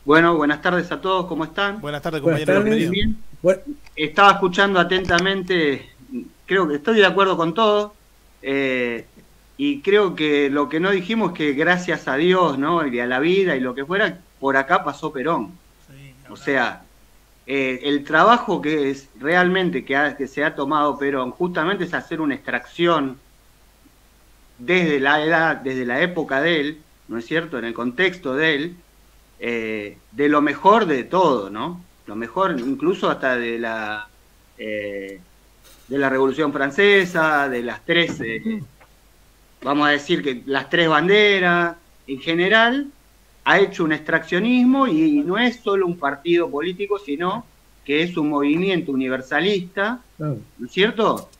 Bueno, buenas tardes a todos, ¿cómo están? Buenas tardes, compañero. Bien. Bueno, estaba escuchando atentamente, creo que estoy de acuerdo con todo, y creo que lo que no dijimos es que gracias a Dios, ¿no? Y a la vida y lo que fuera, por acá pasó Perón. Sí, o sea, el trabajo que es realmente que se ha tomado Perón justamente es hacer una extracción desde la época de él, ¿no es cierto? En el contexto de él, de lo mejor de todo, ¿no? Lo mejor incluso hasta de la Revolución Francesa, de las tres, vamos a decir que las tres banderas, en general, ha hecho un extraccionismo y no es solo un partido político, sino que es un movimiento universalista, ¿no es cierto?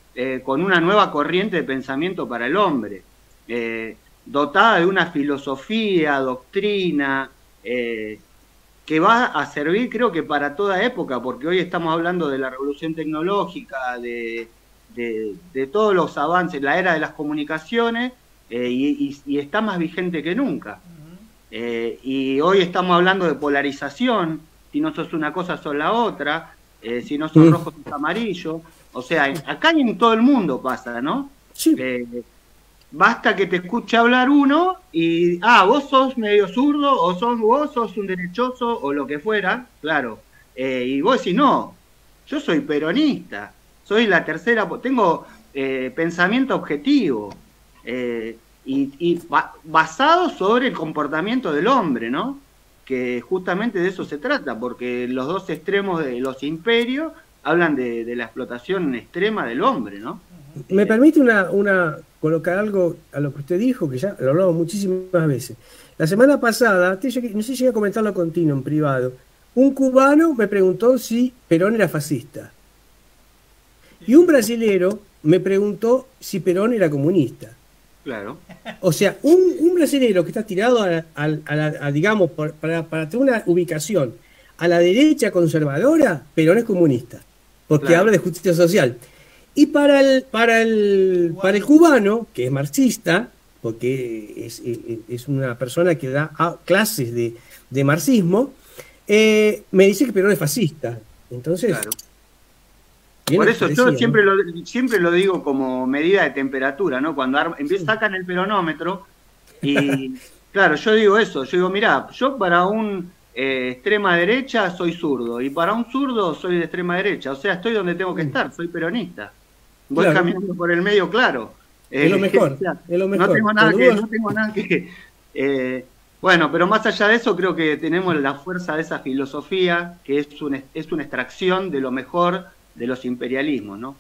Con una nueva corriente de pensamiento para el hombre, dotada de una filosofía, doctrina, que va a servir creo que para toda época, porque hoy estamos hablando de la revolución tecnológica, de todos los avances, la era de las comunicaciones, y está más vigente que nunca. Y hoy estamos hablando de polarización, si no sos una cosa sos la otra, si no sos rojo sos amarillo, o sea, acá y en todo el mundo pasa, ¿no? Sí. Basta que te escuche hablar uno y, vos sos medio zurdo, o vos sos un derechoso, o lo que fuera, claro. Y vos decís, no, yo soy peronista, soy la tercera, tengo pensamiento objetivo, y basado sobre el comportamiento del hombre, ¿no? Que justamente de eso se trata, porque los dos extremos de los imperios hablan de la explotación extrema del hombre, ¿no? Me permite colocar algo a lo que usted dijo, que ya lo hablamos muchísimas veces. La semana pasada, no sé si llegué a comentarlo contigo en privado, un cubano me preguntó si Perón era fascista. Y un brasilero me preguntó si Perón era comunista. Claro. O sea, un brasilero que está tirado digamos, para tener una ubicación a la derecha conservadora, Perón es comunista, porque habla de justicia social. Y para el cubano, que es marxista, porque es una persona que da clases de marxismo, me dice que Perón es fascista. Entonces, claro. Por eso yo siempre lo digo como medida de temperatura, ¿no? Cuando sacan el peronómetro y, claro, yo digo eso, yo digo, mirá, yo para un extrema derecha soy zurdo y para un zurdo soy de extrema derecha, o sea, estoy donde tengo que estar, soy peronista. Voy caminando por el medio, claro. Es lo mejor, es lo mejor. No tengo nada que... bueno, pero más allá de eso, creo que tenemos la fuerza de esa filosofía, que es una extracción de lo mejor de los imperialismos, ¿no?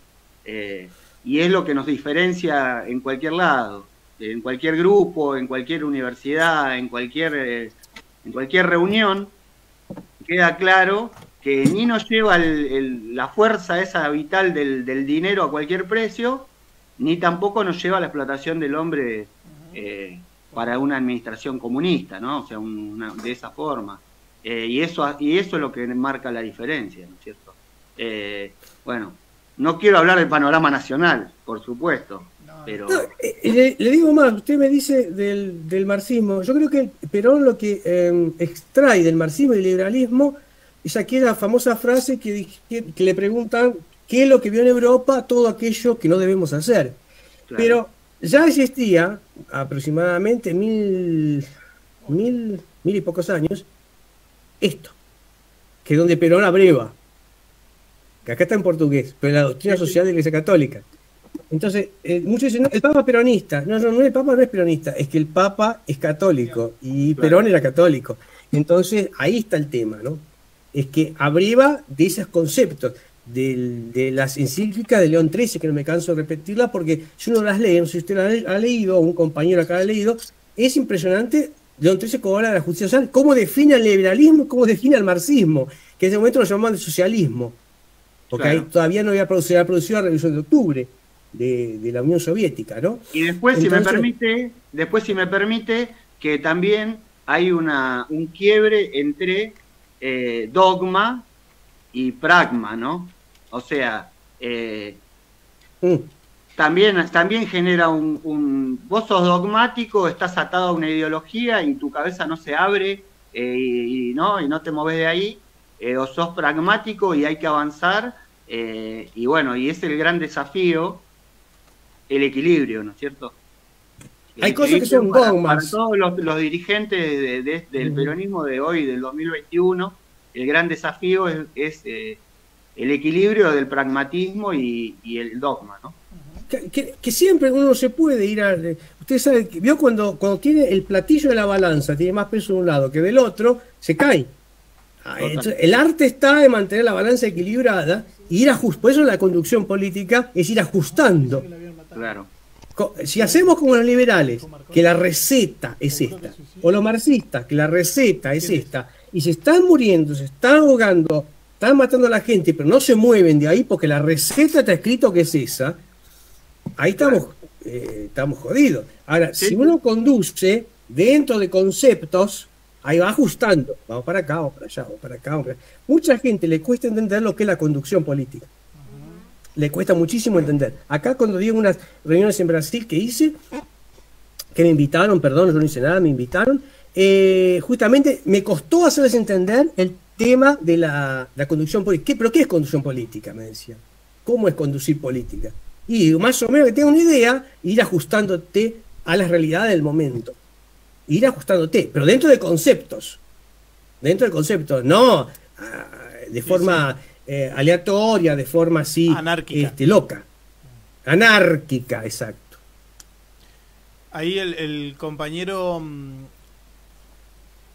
Y es lo que nos diferencia en cualquier lado, en cualquier grupo, en cualquier universidad, en cualquier reunión, queda claro que ni nos lleva la fuerza esa vital del dinero a cualquier precio, ni tampoco nos lleva a la explotación del hombre para una administración comunista, ¿no? O sea, de esa forma. Y eso es lo que marca la diferencia, ¿no es cierto? Bueno, no quiero hablar del panorama nacional, por supuesto, pero... No, le digo más, usted me dice del marxismo. Yo creo que Perón lo que extrae del marxismo y del liberalismo es aquella famosa frase que le preguntan qué es lo que vio en Europa, todo aquello que no debemos hacer. Claro. Pero ya existía aproximadamente mil y pocos años esto, que es donde Perón abreva, que acá está en portugués, pero la doctrina social de la Iglesia Católica. Entonces, muchos dicen, no, el Papa es peronista. No, el Papa no es peronista, es que el Papa es católico y Perón era católico. Entonces, ahí está el tema, ¿no? Es que abreva de esos conceptos, de las encíclicas de León XIII, que no me canso de repetirlas, porque si uno las lee, no sé si usted la ha leído, o un compañero acá la ha leído, es impresionante León XIII cómo habla de la justicia social, cómo define el liberalismo, cómo define el marxismo, que en ese momento lo llamaban de socialismo, porque Claro. ahí todavía no había producido la Revolución de Octubre de la Unión Soviética, ¿no? Y después, Entonces, si me permite, que también hay un quiebre entre dogma y pragma, ¿no? O sea, también genera vos sos dogmático, estás atado a una ideología y tu cabeza no se abre y no te moves de ahí, o sos pragmático y hay que avanzar, y bueno, y es el gran desafío, el equilibrio, ¿no es cierto? hay cosas que son Para dogmas. todos los dirigentes del peronismo de hoy, del 2021, el gran desafío es el equilibrio del pragmatismo y el dogma, ¿no? Que siempre uno se puede ir a... Usted sabe, vio cuando tiene el platillo de la balanza, tiene más peso de un lado que del otro, se cae. Entonces, el arte está en mantener la balanza equilibrada y ir ajustando. Por eso la conducción política es ir ajustando. Claro. Si hacemos como los liberales, que la receta es esta, o los marxistas, que la receta es esta, y se están muriendo, se están ahogando, están matando a la gente, pero no se mueven de ahí porque la receta está escrito que es esa, ahí estamos jodidos. Ahora, Sí. si uno conduce dentro de conceptos, ahí va ajustando, vamos para acá, vamos para allá, vamos para acá, vamos para allá. Mucha gente le cuesta entender lo que es la conducción política. Le cuesta muchísimo entender. Acá cuando di unas reuniones en Brasil que hice, que me invitaron, perdón, yo no hice nada, me invitaron, justamente me costó hacerles entender el tema de la conducción política. ¿Pero qué es conducción política? Me decían. ¿Cómo es conducir política? Y más o menos que tenga una idea, ir ajustándote a las realidades del momento. Ir ajustándote, pero dentro de conceptos. Dentro de conceptos, no de forma aleatoria, de forma así anárquica. Loca. Anárquica, exacto. Ahí el compañero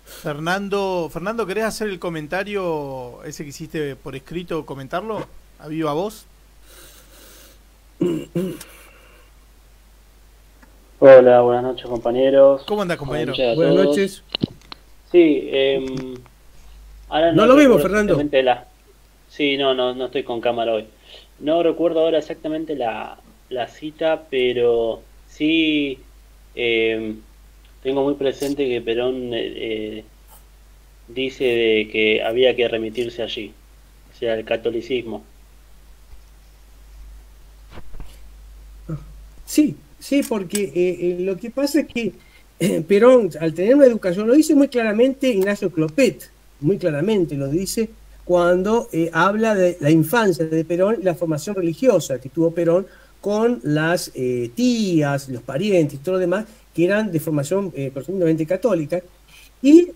Fernando, ¿querés hacer el comentario ese que hiciste por escrito, comentarlo a viva voz? Hola, buenas noches compañeros. ¿Cómo andás, compañero? Buenas noches. Sí, ahora no lo vemos, Fernando. Sí, no estoy con cámara hoy. No recuerdo ahora exactamente la cita, pero sí tengo muy presente que Perón dice de que había que remitirse allí, o sea, el catolicismo. Sí, porque lo que pasa es que Perón, al tener una educación, lo dice muy claramente Ignacio Clopet, muy claramente lo dice cuando habla de la infancia de Perón y la formación religiosa que tuvo Perón con las tías, los parientes y todo lo demás, que eran de formación profundamente católica. Y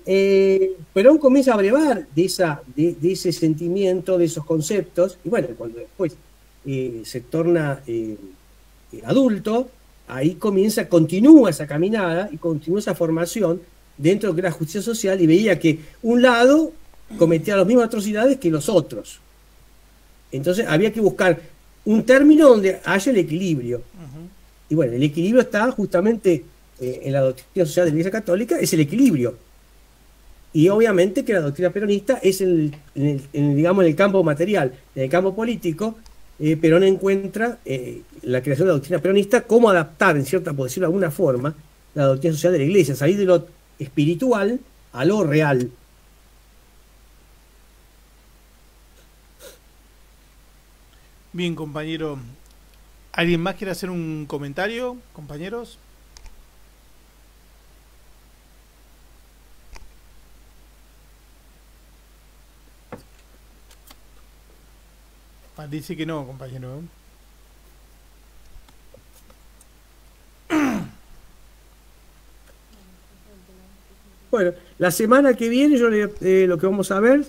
Perón comienza a brevar de ese sentimiento, de esos conceptos, y bueno, cuando después se torna adulto, ahí continúa esa caminada y continúa esa formación dentro de lo que era justicia social, y veía que un lado cometía las mismas atrocidades que los otros. Entonces había que buscar un término donde haya el equilibrio. Y bueno, el equilibrio está justamente en la doctrina social de la Iglesia Católica, es el equilibrio. Y obviamente que la doctrina peronista es digamos, en el campo material, en el campo político. Perón encuentra la creación de la doctrina peronista, cómo adaptar, en cierta, por decirlo de alguna forma, la doctrina social de la Iglesia, salir de lo espiritual a lo real. Bien, compañero. ¿Alguien más quiere hacer un comentario, compañeros? Dice que no, compañero. Bueno, la semana que viene lo que vamos a ver,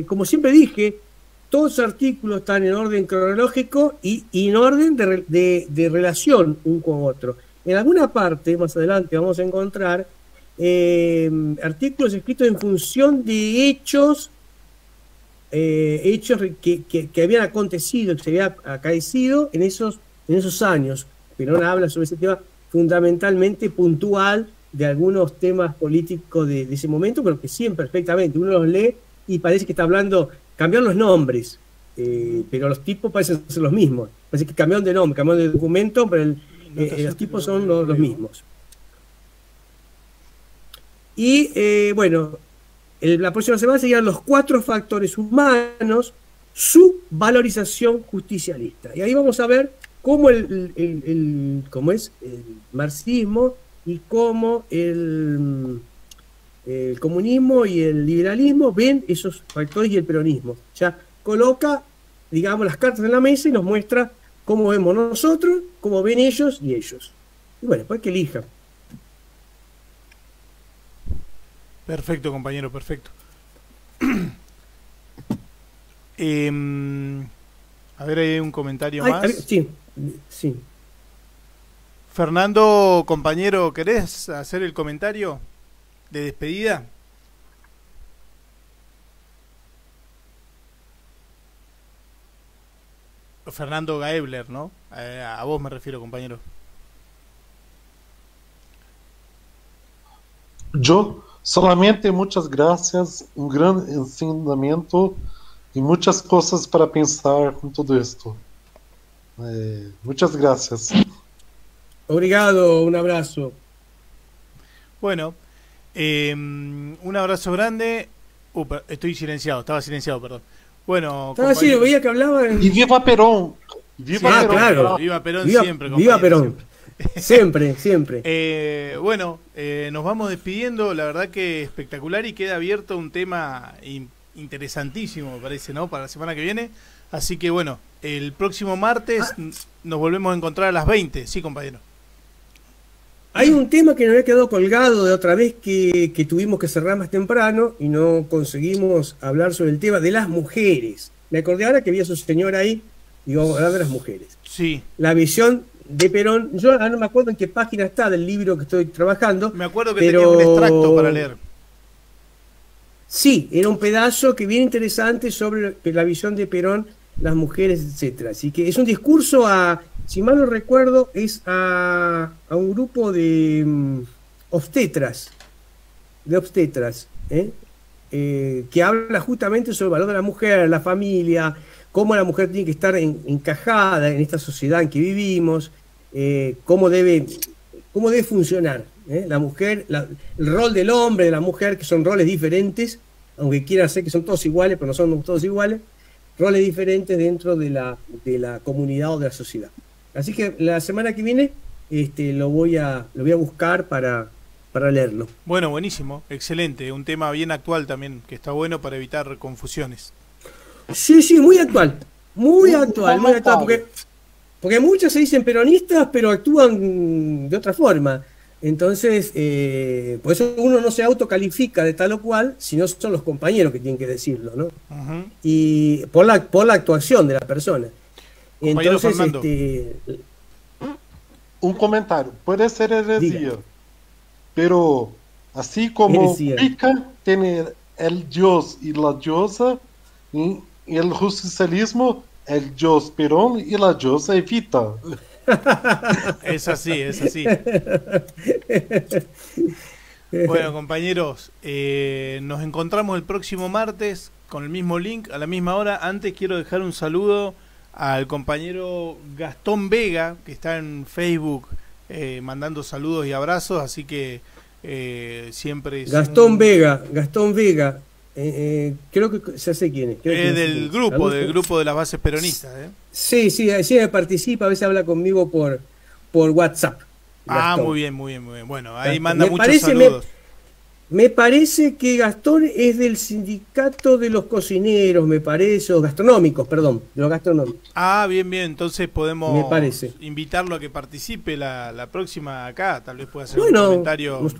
como siempre dije, todos los artículos están en orden cronológico y en orden de relación un con otro. En alguna parte, más adelante, vamos a encontrar artículos escritos en función de hechos que habían acontecido, que se había acaecido en esos años. Perón habla sobre ese tema fundamentalmente puntual de algunos temas políticos de ese momento, pero que siempre perfectamente uno los lee y parece que está hablando, cambiaron los nombres, pero los tipos parecen ser los mismos. Parece que cambiaron de nombre, cambiaron de documento, pero los tipos son los mismos. Y bueno, la próxima semana serían los 4 factores humanos, su valorización justicialista. Y ahí vamos a ver cómo cómo es el marxismo y cómo el comunismo y el liberalismo ven esos factores y el peronismo. Ya coloca, digamos, las cartas en la mesa y nos muestra cómo vemos nosotros, cómo ven ellos y ellos. Y bueno, después que elijan. Perfecto, compañero, perfecto. A ver, hay un comentario más. Sí, sí. Fernando, compañero, ¿querés hacer el comentario de despedida? Fernando Gaebler, ¿no? A vos me refiero, compañero. Yo solamente muchas gracias, un gran ensinamiento y muchas cosas para pensar con todo esto. Muchas gracias. Obrigado, un abrazo. Bueno, un abrazo grande. Estoy silenciado, estaba silenciado, perdón. Bueno, estaba así, veía que hablaba. Y viva Perón. Viva Perón. Claro. Viva Perón siempre, compañero. Viva Perón. Siempre, siempre. Bueno, nos vamos despidiendo. La verdad que espectacular y queda abierto un tema interesantísimo, me parece, ¿no? Para la semana que viene. Así que bueno, el próximo martes nos volvemos a encontrar a las 20. Sí, compañero. Hay un tema que nos había quedado colgado de otra vez que tuvimos que cerrar más temprano y no conseguimos hablar sobre el tema de las mujeres. Me acordé ahora que había su señora ahí y vamos a hablar de las mujeres. Sí. La visión de Perón, yo no me acuerdo en qué página está del libro que estoy trabajando. Me acuerdo que tenía un extracto para leer. Sí, era un pedazo que bien interesante sobre la visión de Perón, las mujeres, etcétera. Así que es un discurso si mal no recuerdo, es a un grupo de obstetras, que habla justamente sobre el valor de la mujer, la familia, cómo la mujer tiene que estar encajada en esta sociedad en que vivimos, cómo debe funcionar la mujer, el rol del hombre, de la mujer, que son roles diferentes, aunque quieran ser que son todos iguales, pero no son todos iguales, roles diferentes dentro de la comunidad o de la sociedad. Así que la semana que viene lo voy a buscar para leerlo. Bueno, buenísimo, excelente, un tema bien actual también, que está bueno para evitar confusiones. Sí, muy actual, muy actual, porque muchos se dicen peronistas, pero actúan de otra forma. Entonces, por eso uno no se autocalifica de tal o cual, sino son los compañeros que tienen que decirlo, ¿no? Uh-huh. Y por la actuación de la persona. Entonces, un comentario, puede ser heresía, pero así como Wicca tiene el dios y la diosa, y el justicialismo, el dios Perón y la diosa Evita. Es así. Bueno, compañeros, nos encontramos el próximo martes con el mismo link, a la misma hora. Antes quiero dejar un saludo al compañero Gastón Vega, que está en Facebook mandando saludos y abrazos, así que siempre es Gastón Vega, creo que ya sé quién es. Del grupo de las bases peronistas. Sí, me participa, a veces habla conmigo por WhatsApp. Gastón. Muy bien. Bueno, ahí manda muchos saludos. Me parece que Gastón es del sindicato de los cocineros, me parece, o gastronómicos, perdón, de los gastronómicos. Bien, entonces podemos invitarlo a que participe la próxima acá, tal vez pueda hacer un comentario.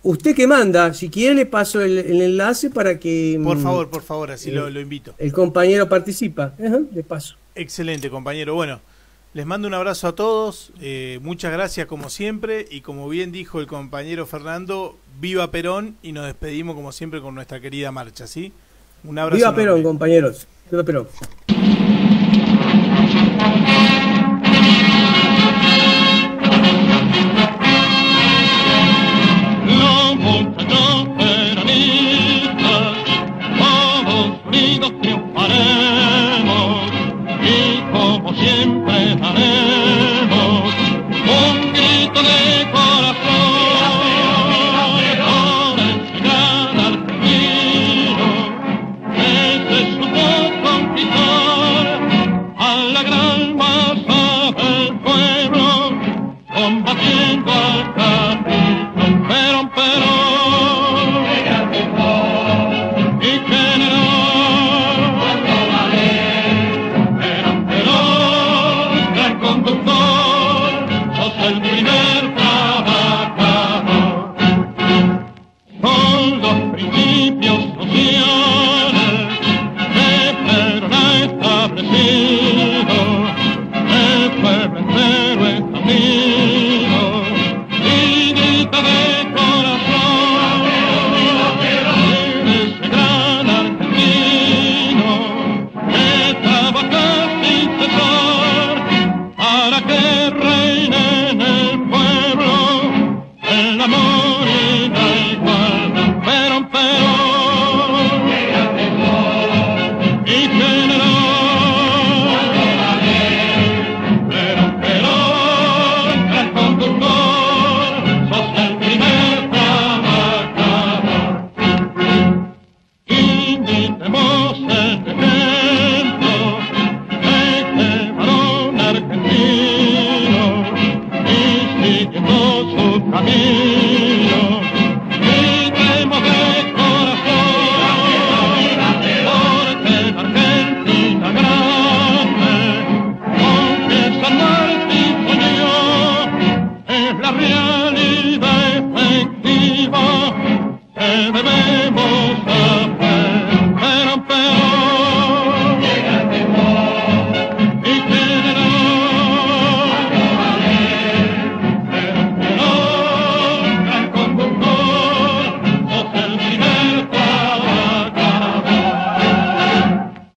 Usted que manda, si quiere le paso el enlace para que... Por favor, así lo invito. El compañero participa, le paso. Excelente, compañero. Bueno, Les mando un abrazo a todos, muchas gracias como siempre, y como bien dijo el compañero Fernando, viva Perón, y nos despedimos como siempre con nuestra querida marcha, ¿sí? Un abrazo. Viva Perón, compañeros. Viva Perón. Los muchachos peronistas, todos unidos triunfaremos, y como siempre daremos